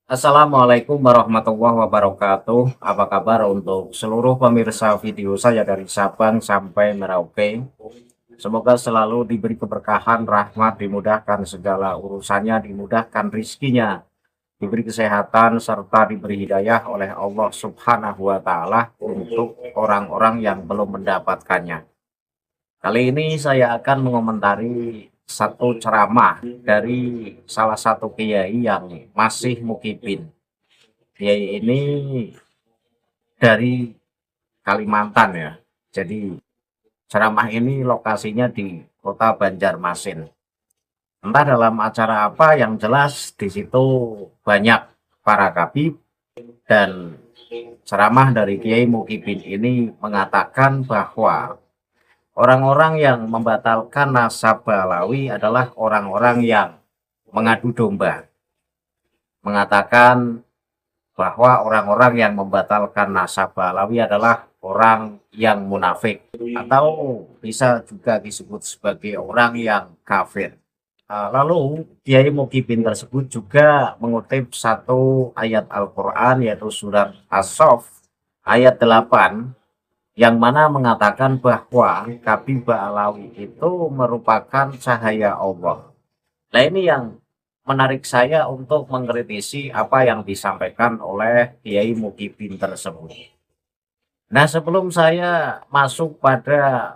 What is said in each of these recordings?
Assalamualaikum warahmatullahi wabarakatuh. Apa kabar untuk seluruh pemirsa video saya dari Sabang sampai Merauke? Semoga selalu diberi keberkahan, rahmat, dimudahkan segala urusannya, dimudahkan rizkinya, diberi kesehatan, serta diberi hidayah oleh Allah Subhanahu wa Ta'ala untuk orang-orang yang belum mendapatkannya. Kali ini saya akan mengomentari satu ceramah dari salah satu kiai yang masih mukibin. Kiai ini dari Kalimantan ya. Jadi ceramah ini lokasinya di Kota Banjarmasin. Entah dalam acara apa, yang jelas di situ banyak para kabib, dan ceramah dari Kiai Mukibin ini mengatakan bahwa orang-orang yang membatalkan nasab Balawi adalah orang-orang yang mengadu domba. Mengatakan bahwa orang-orang yang membatalkan nasab Balawi adalah orang yang munafik, atau bisa juga disebut sebagai orang yang kafir. Lalu Kiai Mukibin tersebut juga mengutip satu ayat Al-Quran, yaitu surat As-Saff ayat 8, yang mana mengatakan bahwa Kabi Ba'alawi itu merupakan cahaya Allah. Nah, ini yang menarik saya untuk mengkritisi apa yang disampaikan oleh Kiai Mukibin tersebut. Nah, sebelum saya masuk pada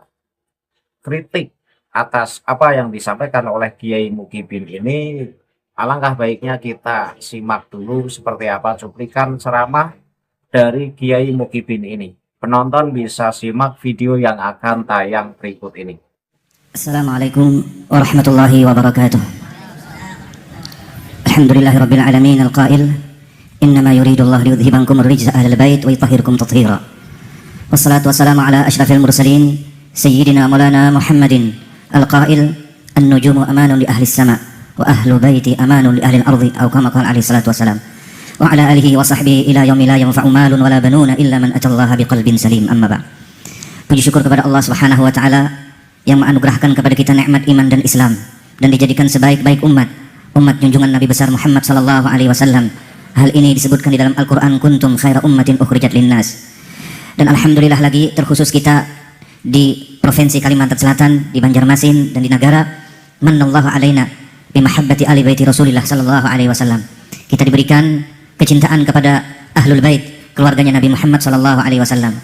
kritik atas apa yang disampaikan oleh Kiai Mukibin ini, alangkah baiknya kita simak dulu seperti apa cuplikan ceramah dari Kiai Mukibin ini. Penonton bisa simak video yang akan tayang berikut ini. Assalamualaikum warahmatullahi wabarakatuh. Alhamdulillahirabbil alamin alqail innama yuridullahu liyudhibankum ar-rijsa ahlal bait wa yutahhirakum tathira. Wassalatu wassalamu ala asyrafil mursalin sayyidina maulana Muhammadin alqail an-nujumu amanun li ahli as-sama wa ahlu baiti amanun li ahli al-ardi aw kama qala alaihi salatu wassalam. Wa ala alihi wa sahbihi ila yaumi la yanfa'u malun wala banuna illa man atallaha biqalbin salim. Amma ba'd. Puji syukur kepada Allah Subhanahu wa taala yang menganugerahkan kepada kita nikmat iman dan Islam dan dijadikan sebaik-baik umat junjungan Nabi besar Muhammad sallallahu alaihi wasallam. Hal ini disebutkan di dalam Al-Qur'an, kuntum khaira ummatin ukhrijat linnas. Dan alhamdulillah lagi terkhusus kita di Provinsi Kalimantan Selatan, di Banjarmasin dan di Nagara, manallahu alaina bimahabbati ali baiti Rasulillah sallallahu alaihi wasallam. Kita diberikan kecintaan kepada ahlul bait, keluarganya Nabi Muhammad sallallahu alaihi wasallam.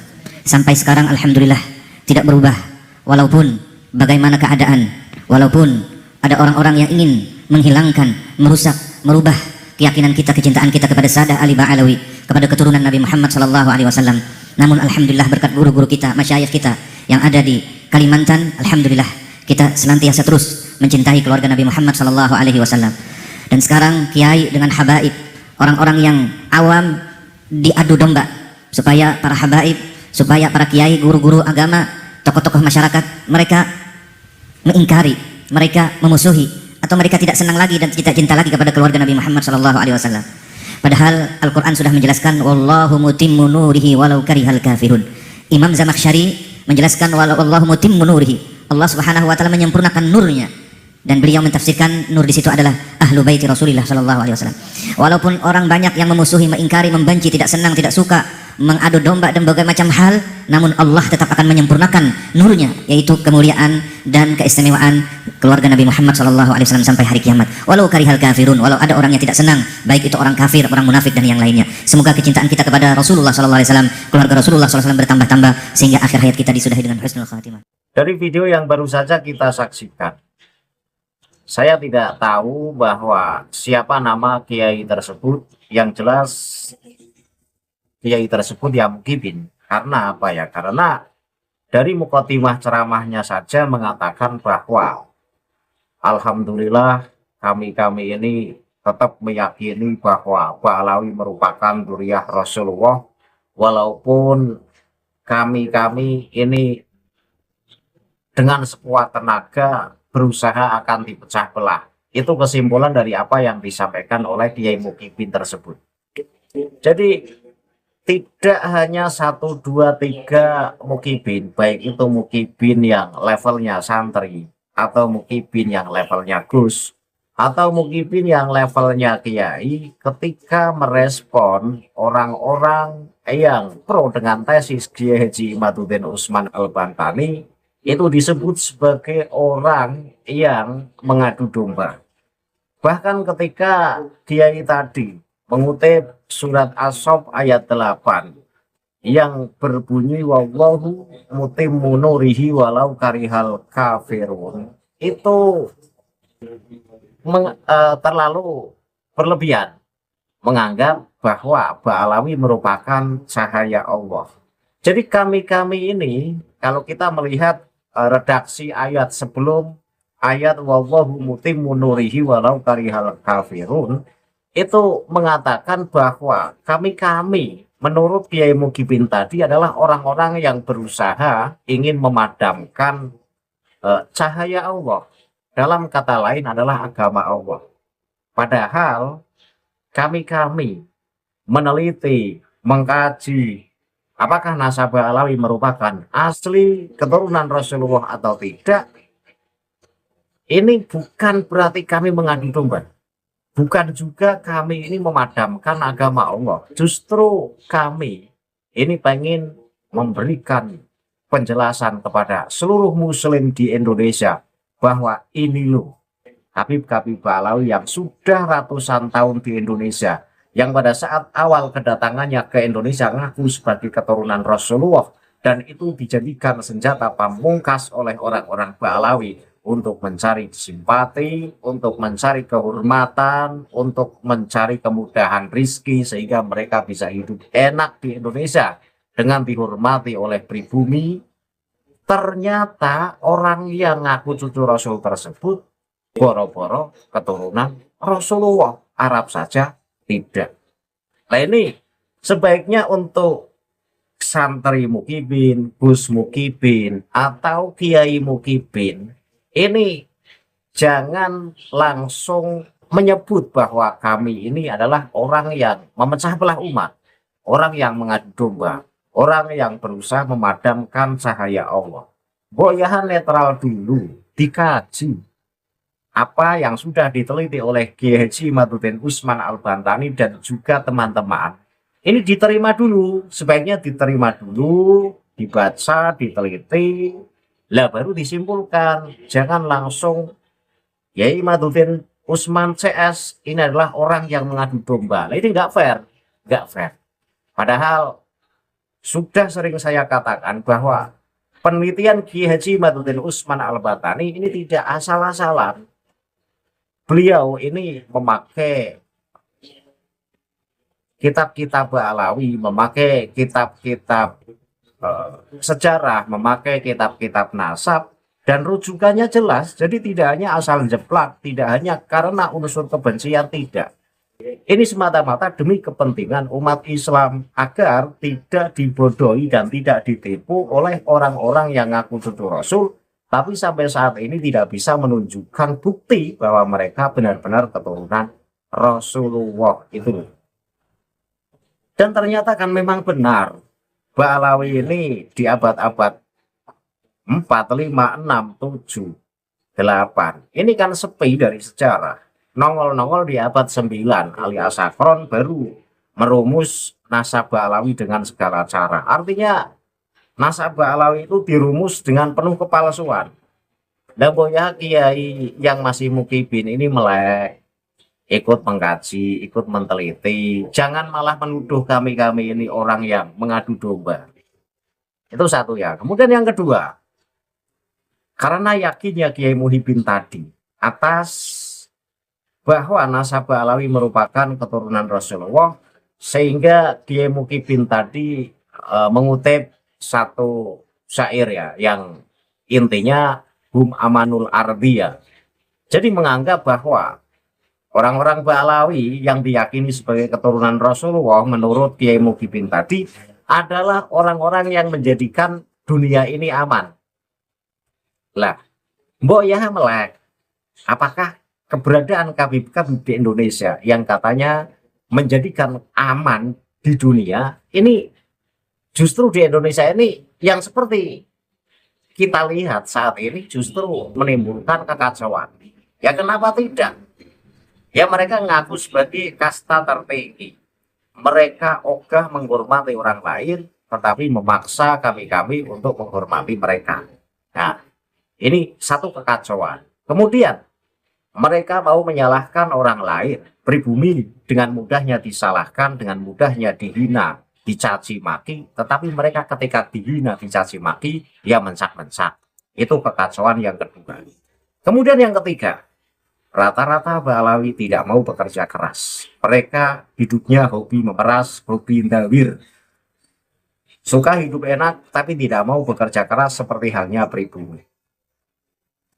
Sampai sekarang alhamdulillah tidak berubah, walaupun bagaimana keadaan, walaupun ada orang-orang yang ingin menghilangkan, merusak, merubah keyakinan kita, kecintaan kita kepada Sadah Ali Ba'alawi, kepada keturunan Nabi Muhammad sallallahu alaihi wasallam. Namun alhamdulillah berkat guru-guru kita, masyayikh kita yang ada di Kalimantan, alhamdulillah kita senantiasa terus mencintai keluarga Nabi Muhammad sallallahu alaihi wasallam. Dan sekarang kiai dengan habaib, orang-orang yang awam diadu domba supaya para habaib, supaya para kiai, guru-guru agama, tokoh-tokoh masyarakat, mereka mengingkari, mereka memusuhi, atau mereka tidak senang lagi dan tidak cinta lagi kepada keluarga Nabi Muhammad sallallahu alaihi wasallam. Padahal Al-Quran sudah menjelaskan wallahu mutimmu nurihi walau karihal kafirun. Imam Zamakhsyari menjelaskan wallahu mutimmu nurihi, Allah Subhanahu wa taala menyempurnakan nurnya, dan beliau mentafsirkan nur di situ adalah ahlu baiti Rasulillah sallallahu alaihi wasallam. Walaupun orang banyak yang memusuhi, mengingkari, membenci, tidak senang, tidak suka, mengadu domba dan berbagai macam hal, namun Allah tetap akan menyempurnakan nurnya, yaitu kemuliaan dan keistimewaan keluarga Nabi Muhammad sallallahu alaihi wasallam sampai hari kiamat. Walau karihal kafirun, walau ada orang yang tidak senang, baik itu orang kafir, orang munafik dan yang lainnya. Semoga kecintaan kita kepada Rasulullah sallallahu alaihi wasallam, keluarga Rasulullah sallallahu alaihi wasallam bertambah-tambah sehingga akhir hayat kita disudahi dengan husnul khatimah. Dari video yang baru saja kita saksikan, saya tidak tahu bahwa siapa nama kiai tersebut. Yang jelas kiai tersebut ya Mukibin. Karena apa ya? Karena dari mukotimah ceramahnya saja mengatakan bahwa alhamdulillah kami ini tetap meyakini bahwa Ba'alawi merupakan dzurriyyah Rasulullah, walaupun kami ini dengan sekuat tenaga berusaha akan dipecah belah. Itu kesimpulan dari apa yang disampaikan oleh Kiai Mukibin tersebut. Jadi tidak hanya 1, 2, 3 Mukibin, baik itu Mukibin yang levelnya santri atau Mukibin yang levelnya Gus, atau mukibin yang levelnya kiai ketika merespon orang-orang yang pro dengan tesis Kiai Haji Imaduddin Usman Al-Bantani, itu disebut sebagai orang yang mengadu domba. Bahkan ketika kiai tadi mengutip surat As-Saff ayat 8 yang berbunyi wallahu mutimmu nurihi walau karihal kafirun, itu terlalu berlebihan menganggap bahwa Ba'alawi merupakan cahaya Allah. Jadi kami ini kalau kita melihat redaksi ayat sebelum ayat wallahu mutimmu nurihi walau karihal kafirun, itu mengatakan bahwa kami menurut Kiai Mukibin tadi adalah orang-orang yang berusaha ingin memadamkan cahaya Allah. Dalam kata lain adalah agama Allah. Padahal kami meneliti, mengkaji apakah nasabah Alawi merupakan asli keturunan Rasulullah atau tidak. Ini bukan berarti kami mengadu domba. Bukan juga kami ini memadamkan agama Allah. Justru kami ini pengen memberikan penjelasan kepada seluruh muslim di Indonesia bahwa ini loh Habib Ba'alawi yang sudah ratusan tahun di Indonesia, yang pada saat awal kedatangannya ke Indonesia ngaku sebagai keturunan Rasulullah, dan itu dijadikan senjata pamungkas oleh orang-orang Ba'alawi untuk mencari simpati, untuk mencari kehormatan, untuk mencari kemudahan rizki sehingga mereka bisa hidup enak di Indonesia dengan dihormati oleh pribumi. Ternyata orang yang ngaku cucu Rasul tersebut boro-boro keturunan Rasulullah, Arab saja tidak. Nah ini sebaiknya untuk santri Mukibin, Gus Mukibin, atau Kiai Mukibin, ini jangan langsung menyebut bahwa kami ini adalah orang yang memecah belah umat, orang yang mengadu domba, orang yang berusaha memadamkan cahaya Allah. Boyahan netral dulu, dikaji apa yang sudah diteliti oleh Kiai Haji Imaduddin Usman Al-Bantani dan juga teman-teman. Ini diterima dulu, sebaiknya diterima dulu, dibaca, diteliti, lah baru disimpulkan. Jangan langsung Kiai Imaduddin Usman CS ini adalah orang yang mengadu domba. Nah, ini nggak fair, nggak fair. Padahal sudah sering saya katakan bahwa penelitian Kiai Haji Imaduddin Usman Al-Bantani ini tidak asal-asalan. Beliau ini memakai kitab-kitab Ba'alawi, memakai kitab-kitab sejarah, memakai kitab-kitab nasab, dan rujukannya jelas. Jadi tidak hanya asal jeplak, tidak hanya karena unsur kebencian, tidak. Ini semata-mata demi kepentingan umat Islam agar tidak dibodohi dan tidak ditipu oleh orang-orang yang ngaku cucu Rasul, tapi sampai saat ini tidak bisa menunjukkan bukti bahwa mereka benar-benar keturunan Rasulullah itu. Dan ternyata kan memang benar, Ba'alawi ini di abad-abad 4, 5, 6, 7, 8. Ini kan sepi dari sejarah. Nongol-nongol di abad 9, Ali Asakron baru merumus nasab Ba'alawi dengan segala cara. Artinya nasab Ba'alawi itu dirumus dengan penuh kepalsuan. Dan boya kiai yang masih Mukibin ini melek, ikut mengkaji, ikut meneliti. Jangan malah menuduh kami ini orang yang mengadu domba. Itu satu ya. Kemudian yang kedua, karena yakinnya Kiai Muhyiddin tadi atas bahwa nasab Ba'alawi merupakan keturunan Rasulullah, sehingga Kiai Mukibin tadi mengutip satu syair ya, yang intinya hum amanul ardiyah. Jadi menganggap bahwa orang-orang Ba'alawi yang diyakini sebagai keturunan Rasulullah menurut Kiai Mukibin tadi adalah orang-orang yang menjadikan dunia ini aman. Lah, mbok ya melek, apakah keberadaan Habib di Indonesia yang katanya menjadikan aman di dunia ini, justru di Indonesia ini yang seperti kita lihat saat ini justru menimbulkan kekacauan? Ya kenapa tidak? Ya mereka ngaku sebagai kasta tertinggi. Mereka ogah menghormati orang lain, tetapi memaksa kami-kami untuk menghormati mereka. Nah, ini satu kekacauan. Kemudian, mereka mau menyalahkan orang lain. Pribumi dengan mudahnya disalahkan, dengan mudahnya dihina, dicaci maki, tetapi mereka ketika dihina, dicaci maki, ya mencak-mencak. Itu kekacauan yang kedua. Kemudian yang ketiga, rata-rata Balawi tidak mau bekerja keras. Mereka hidupnya hobi memeras, hobi ndawir. Suka hidup enak, tapi tidak mau bekerja keras seperti halnya pribumi.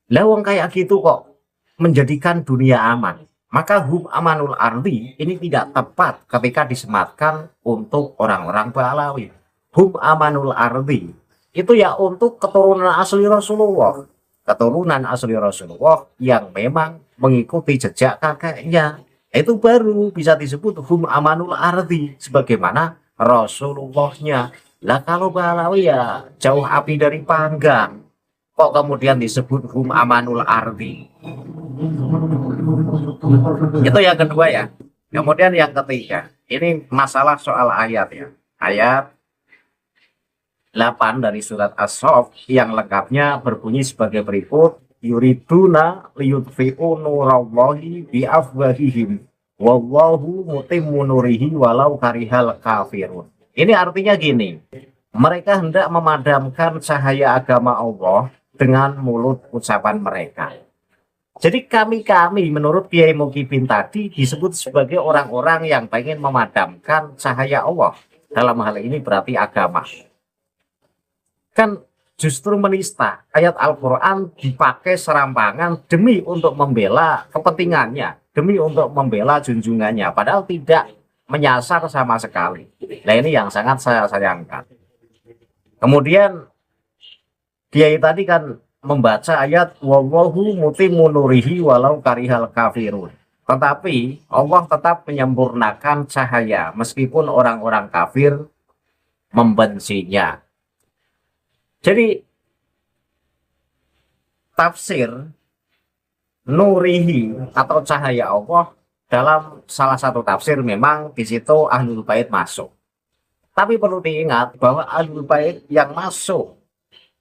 Lawang kayak gitu kok menjadikan dunia aman. Maka hum amanul ardi ini tidak tepat ketika disematkan untuk orang-orang Balawi. Hum amanul ardi itu ya untuk keturunan asli Rasulullah. Keturunan asli Rasulullah yang memang mengikuti jejak kakeknya. Itu baru bisa disebut hum amanul ardi sebagaimana Rasulullahnya. Lah kalau Balawi ya jauh api dari panggang. Kok kemudian disebut hum amanul ardi? Itu yang kedua ya. Kemudian yang ketiga, ini masalah soal ayat ya. Ayat 8 dari surat As-Saff yang lengkapnya berbunyi sebagai berikut. Yuriduna liyutfi'u nurallahi biafwahihim wallahu mutimmu nurihi walau karihal kafirun. Ini artinya gini. Mereka hendak memadamkan cahaya agama Allah dengan mulut ucapan mereka. Jadi kami menurut Kiai Mukibin tadi disebut sebagai orang-orang yang pengen memadamkan cahaya Allah. Dalam hal ini berarti agama. Kan justru menista. Ayat Al-Quran dipakai serampangan demi untuk membela kepentingannya. Demi untuk membela junjungannya. Padahal tidak menyasar sama sekali. Nah ini yang sangat saya sayangkan. Kemudian Kiai tadi kan membaca ayat wallahu mutimmu nurihi walau karihal kafirun. Tetapi Allah tetap menyempurnakan cahaya meskipun orang-orang kafir membencinya. Jadi tafsir nurihi atau cahaya Allah dalam salah satu tafsir memang di situ Ahlul Bait masuk. Tapi perlu diingat bahwa Ahlul Bait yang masuk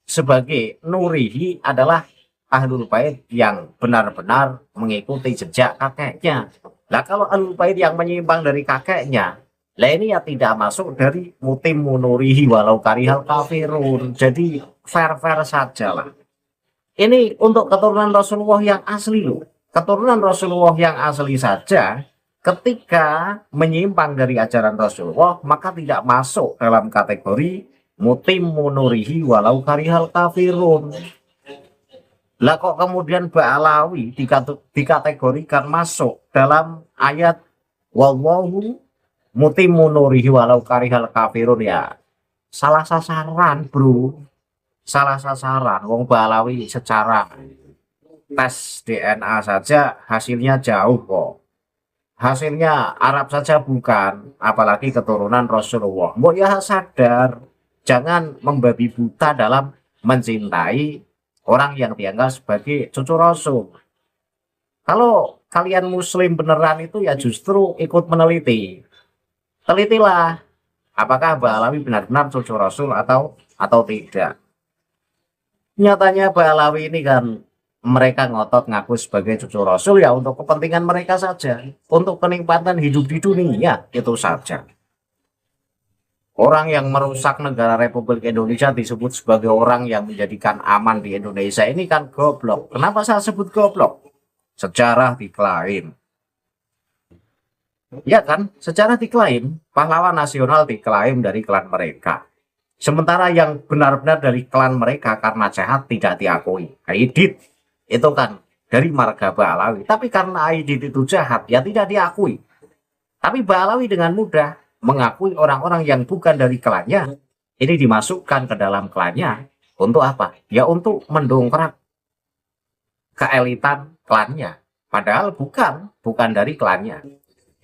sebagai nurihi adalah Ahlul Bait yang benar-benar mengikuti jejak kakeknya. Nah kalau Ahlul Bait yang menyimpang dari kakeknya, lah ini ya tidak masuk dari mutimmu nurihi walau karihal kafirun. Jadi fair-fair saja lah. Ini untuk keturunan Rasulullah yang asli loh. Keturunan Rasulullah yang asli saja ketika menyimpang dari ajaran Rasulullah maka tidak masuk dalam kategori mutimmu nurihi walau karihal kafirun. Lah kok kemudian Ba'alawi dikategorikan masuk dalam ayat wallahu mutimmu nurihi walau karihal kafirun ya. Salah sasaran, bro. Salah sasaran. Wong Ba'alawi secara tes DNA saja hasilnya jauh kok. Hasilnya Arab saja bukan, apalagi keturunan Rasulullah. Mbok ya sadar. Jangan membabi buta dalam mencintai orang yang dianggap sebagai cucu Rasul. Kalau kalian muslim beneran itu ya justru ikut meneliti. Telitilah apakah Ba'alawi benar-benar cucu Rasul atau tidak. Nyatanya Ba'alawi ini kan mereka ngotot ngaku sebagai cucu Rasul ya untuk kepentingan mereka saja. Untuk kenikmatan hidup di dunia itu saja. Orang yang merusak negara Republik Indonesia disebut sebagai orang yang menjadikan aman di Indonesia ini kan goblok. Kenapa saya sebut goblok? Sejarah diklaim. Ya kan, sejarah diklaim. Pahlawan nasional diklaim dari klan mereka. Sementara yang benar-benar dari klan mereka karena jahat tidak diakui. Aidit itu kan dari marga Ba'alawi. Tapi karena Aidit itu jahat ya tidak diakui. Tapi Ba'alawi dengan mudah mengakui orang-orang yang bukan dari klannya ini dimasukkan ke dalam klannya untuk apa? Ya untuk mendongkrak keelitan klannya. Padahal bukan dari klannya.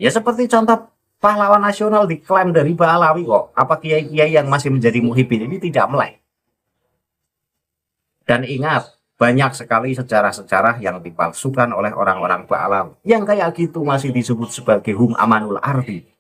Ya seperti contoh pahlawan nasional diklaim dari Ba'alawi kok. Apa kiai-kiai yang masih menjadi muhibin ini tidak melek? Dan ingat banyak sekali sejarah-sejarah yang dipalsukan oleh orang-orang Ba'alawi. Yang kayak gitu masih disebut sebagai hum amanul ardi.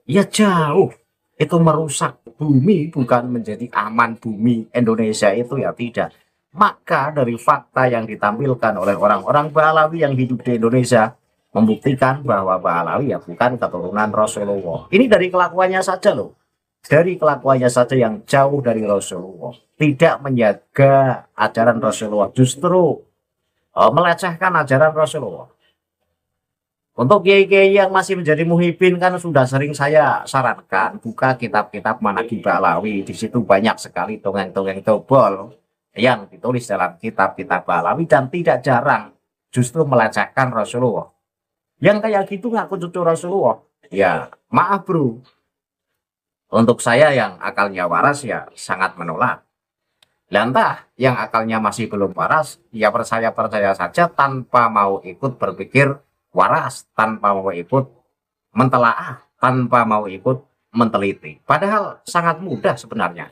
Ya jauh, itu merusak bumi, bukan menjadi aman bumi Indonesia itu, ya tidak. Maka dari fakta yang ditampilkan oleh orang-orang Ba'alawi yang hidup di Indonesia, membuktikan bahwa Ba'alawi ya bukan keturunan Rasulullah. Ini dari kelakuannya saja loh. Dari kelakuannya saja yang jauh dari Rasulullah. Tidak menjaga ajaran Rasulullah, justru melecehkan ajaran Rasulullah. Untuk kiai-kiai yang masih menjadi muhibin kan sudah sering saya sarankan buka kitab-kitab Manaqib Ba'alawi. Di situ banyak sekali dongeng-dongeng tobol yang ditulis dalam kitab-kitab Ba'alawi dan tidak jarang justru melecehkan Rasulullah. Yang kayak gitu ngaku cucu Rasulullah. Ya maaf bro, untuk saya yang akalnya waras ya sangat menolak. Lantah yang akalnya masih belum waras, ya percaya-percaya saja tanpa mau ikut berpikir waras, tanpa mau ikut mentelaah, tanpa mau ikut meneliti. Padahal sangat mudah sebenarnya.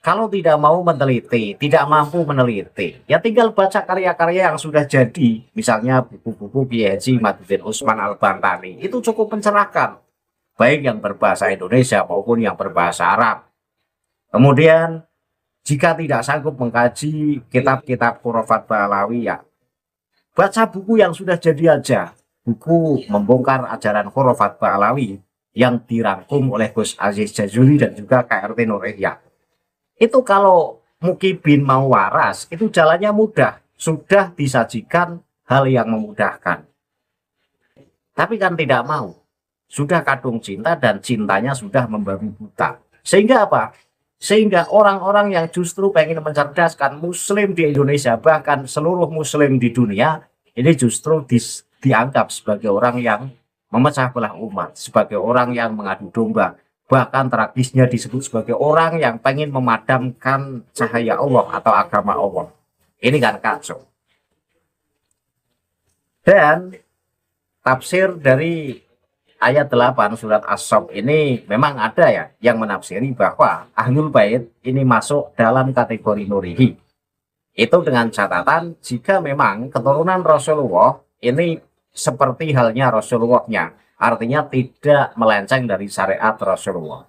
Kalau tidak mau meneliti, tidak mampu meneliti, ya tinggal baca karya-karya yang sudah jadi. Misalnya buku-buku Kiai Haji Maduddin Usman Al-Bantani, itu cukup mencerahkan. Baik yang berbahasa Indonesia maupun yang berbahasa Arab. Kemudian, jika tidak sanggup mengkaji kitab-kitab khurafat Ba'alawi, ya baca buku yang sudah jadi aja. Buku membongkar ajaran khurafat Ba'alawi yang dirangkum oleh Gus Aziz Jazuli dan juga KRT Nur Ihya. Itu kalau mukibin mau waras, itu jalannya mudah. Sudah disajikan hal yang memudahkan. Tapi kan tidak mau. Sudah kadung cinta dan cintanya sudah membabi buta. Sehingga apa? Sehingga orang-orang yang justru pengen mencerdaskan Muslim di Indonesia, bahkan seluruh Muslim di dunia, ini justru dianggap sebagai orang yang memecah belah umat, sebagai orang yang mengadu domba. Bahkan tragisnya disebut sebagai orang yang pengen memadamkan cahaya Allah atau agama Allah. Ini kan kacau. Dan tafsir dari ayat 8 surat As-Saff ini memang ada ya yang menafsiri bahwa Ahlul Bait ini masuk dalam kategori nurihi. Itu dengan catatan jika memang keturunan Rasulullah ini seperti halnya Rasulullahnya, artinya tidak melenceng dari syariat Rasulullah.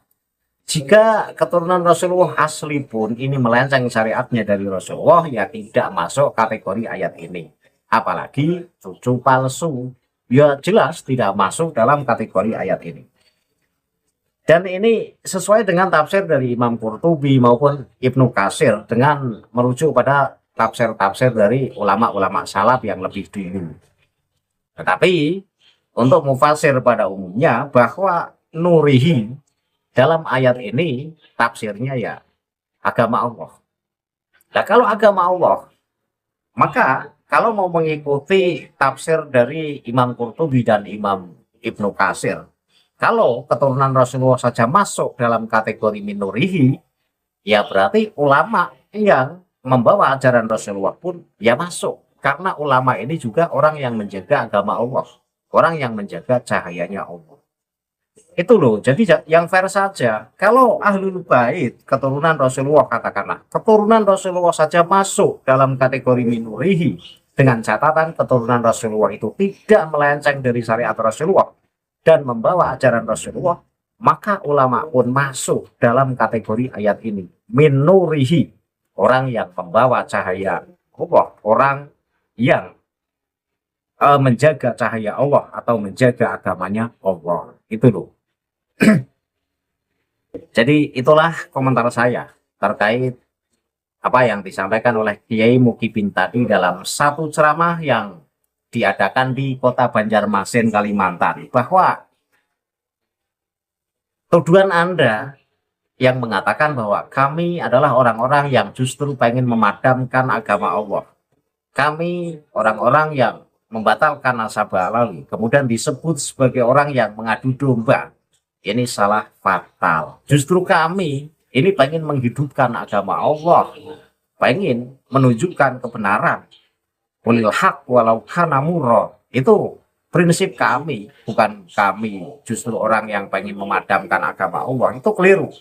Jika keturunan Rasulullah asli pun ini melenceng syariatnya dari Rasulullah, ya tidak masuk kategori ayat ini. Apalagi cucu palsu, ya jelas tidak masuk dalam kategori ayat ini. Dan ini sesuai dengan tafsir dari Imam Qurtubi maupun Ibnu Katsir dengan merujuk pada tafsir-tafsir dari ulama-ulama salaf yang lebih dulu. Tetapi untuk mufasir pada umumnya bahwa nurihi dalam ayat ini tafsirnya ya agama Allah. Nah kalau agama Allah, maka kalau mau mengikuti tafsir dari Imam Qurtubi dan Imam Ibnu Katsir, kalau keturunan Rasulullah saja masuk dalam kategori minorihi, ya berarti ulama yang membawa ajaran Rasulullah pun ya masuk. Karena ulama ini juga orang yang menjaga agama Allah, orang yang menjaga cahayanya Allah. Itu loh, jadi yang fair saja. Kalau Ahlul Bait, keturunan Rasulullah katakanlah, keturunan Rasulullah saja masuk dalam kategori minorihi, dengan catatan keturunan Rasulullah itu tidak melenceng dari syariat Rasulullah dan membawa ajaran Rasulullah, maka ulama pun masuk dalam kategori ayat ini. Minurihi, orang yang membawa cahaya Allah, orang yang menjaga cahaya Allah atau menjaga agamanya Allah. Itu loh. Jadi itulah komentar saya terkait apa yang disampaikan oleh Kiai Mukibin tadi dalam satu ceramah yang diadakan di kota Banjarmasin, Kalimantan, bahwa tuduhan Anda yang mengatakan bahwa kami adalah orang-orang yang justru pengen memadamkan agama Allah, kami orang-orang yang membatalkan nasabah Ba'alawi, kemudian disebut sebagai orang yang mengadu domba, ini salah fatal. Justru kami ini pengen menghidupkan agama Allah, pengen menunjukkan kebenaran. Qulil haq walau kana murra. Itu prinsip kami, bukan kami justru orang yang pengen memadamkan agama Allah. Itu keliru.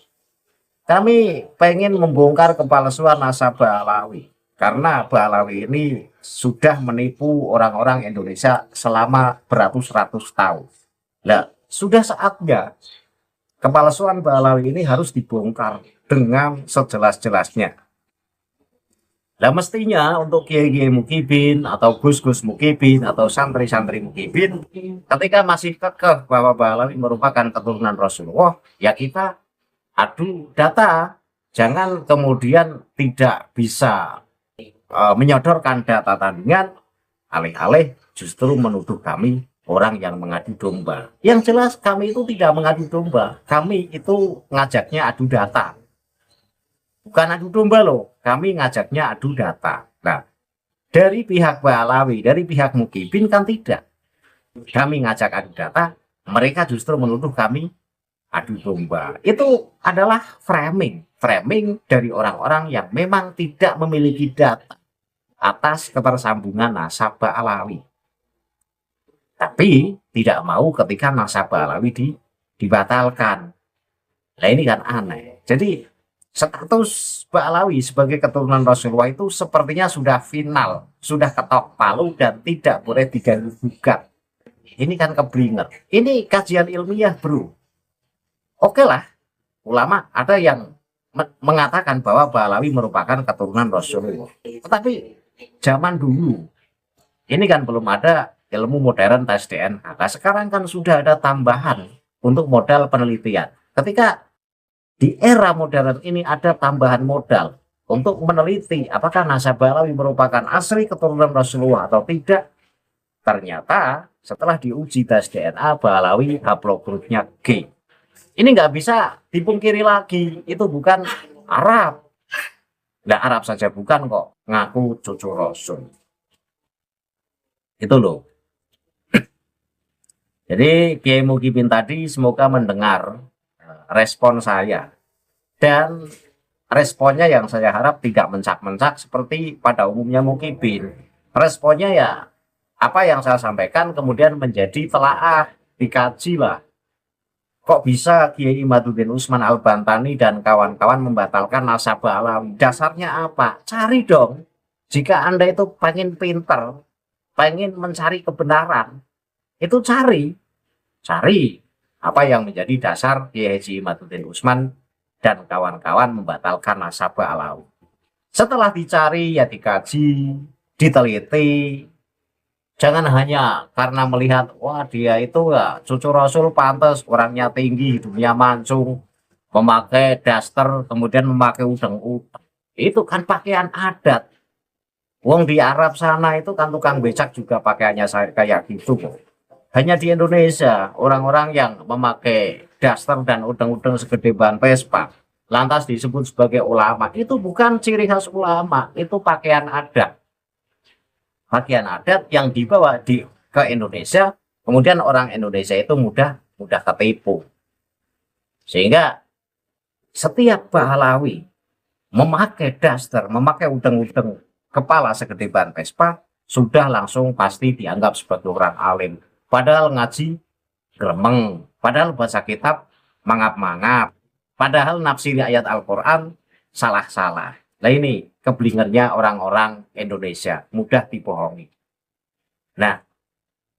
Kami pengen membongkar kepalsuan nasabah Ba'alawi. Karena Balawi ini sudah menipu orang-orang Indonesia selama beratus-ratus tahun. Nah, sudah saatnya kepalsuan Balawi ini harus dibongkar dengan sejelas-jelasnya. Nah, mestinya untuk kiai-kiai mukibin atau gus-gus mukibin atau santri-santri mukibin, ketika masih kekeh bahwa Balawi merupakan keturunan Rasulullah, ya kita adu data. Jangan kemudian tidak bisa menyodorkan data tandingan, alih-alih justru menuduh kami orang yang mengadu domba. Yang jelas kami itu tidak mengadu domba, kami itu ngajaknya adu data. Bukan adu domba loh, kami ngajaknya adu data. Nah, dari pihak Balawi, dari pihak mukibin kan tidak. Kami ngajak adu data, mereka justru menuduh kami adu domba. Itu adalah framing dari orang-orang yang memang tidak memiliki data atas ketersambungan nasab Balawi. Tapi tidak mau ketika nasab Balawi dibatalkan. Nah, ini kan aneh. Jadi status Balawi sebagai keturunan Rasulullah itu sepertinya sudah final, sudah ketok palu dan tidak boleh diganggu gugat. Ini kan keblinger. Ini kajian ilmiah, bro. Oke lah, ulama ada yang mengatakan bahwa Balawi merupakan keturunan Rasulullah. Tetapi zaman dulu, ini kan belum ada ilmu modern tes DNA. Nah, sekarang kan sudah ada tambahan untuk modal penelitian. Ketika di era modern ini ada tambahan modal untuk meneliti apakah nasab Balawi merupakan asli keturunan Rasulullah atau tidak. Ternyata setelah diuji tes DNA, Balawi haplogrupnya G. Ini nggak bisa dipungkiri lagi, itu bukan Arab. Nah, Arab saja bukan kok, ngaku cucu Rasul. Itu loh. Jadi Kiai Mukibin tadi semoga mendengar respon saya. Dan responnya yang saya harap tidak mencak-mencak seperti pada umumnya Mukibin. Responnya ya apa yang saya sampaikan kemudian menjadi telaah, dikaji lah. Kok bisa Kiai Imaduddin Usman Al-Bantani dan kawan-kawan membatalkan nasab Balawi? Dasarnya apa? Cari dong. Jika Anda itu pengen pinter, pengen mencari kebenaran, itu cari apa yang menjadi dasar Kiai Haji Imaduddin Usman dan kawan-kawan membatalkan nasab Balawi. Setelah dicari, ya dikaji, diteliti. Jangan hanya karena melihat, wah dia itu ya cucu Rasul pantas, orangnya tinggi, hidungnya mancung, memakai daster, kemudian memakai udeng-udeng. Itu kan pakaian adat. Wong di Arab sana itu kan tukang becak juga pakaiannya kayak gitu. Hanya di Indonesia, orang-orang yang memakai daster dan udeng-udeng segede ban Vespa, lantas disebut sebagai ulama, itu bukan ciri khas ulama, itu pakaian adat. Pakaian adat yang dibawa ke Indonesia, kemudian orang Indonesia itu mudah ketipu. Sehingga setiap Balawi memakai daster, memakai udeng-udeng kepala segede ban Vespa, sudah langsung pasti dianggap sebagai orang alim. Padahal ngaji gremeng, padahal baca kitab mangap-mangap, padahal nafsiri ayat Al-Quran salah-salah. Nah ini keblingernya orang-orang Indonesia, mudah dibohongi. Nah,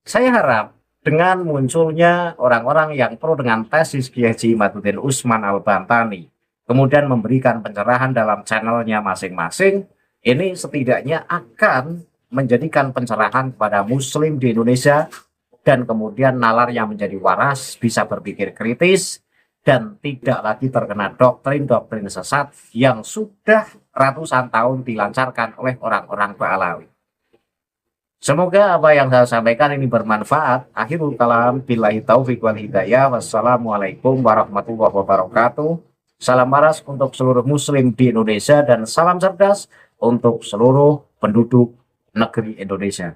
saya harap dengan munculnya orang-orang yang pro dengan tesis Kiai Haji Imaduddin Usman Al-Bantani, kemudian memberikan pencerahan dalam channelnya masing-masing, ini setidaknya akan menjadikan pencerahan kepada Muslim di Indonesia, dan kemudian nalarnya menjadi waras, bisa berpikir kritis, dan tidak lagi terkena doktrin-doktrin sesat yang sudah ratusan tahun dilancarkan oleh orang-orang Balawi. Semoga apa yang saya sampaikan ini bermanfaat. Akhirul kalam, billahi taufiq wal hidayah. Wassalamualaikum warahmatullahi wabarakatuh. Salam waras untuk seluruh muslim di Indonesia dan salam cerdas untuk seluruh penduduk negeri Indonesia.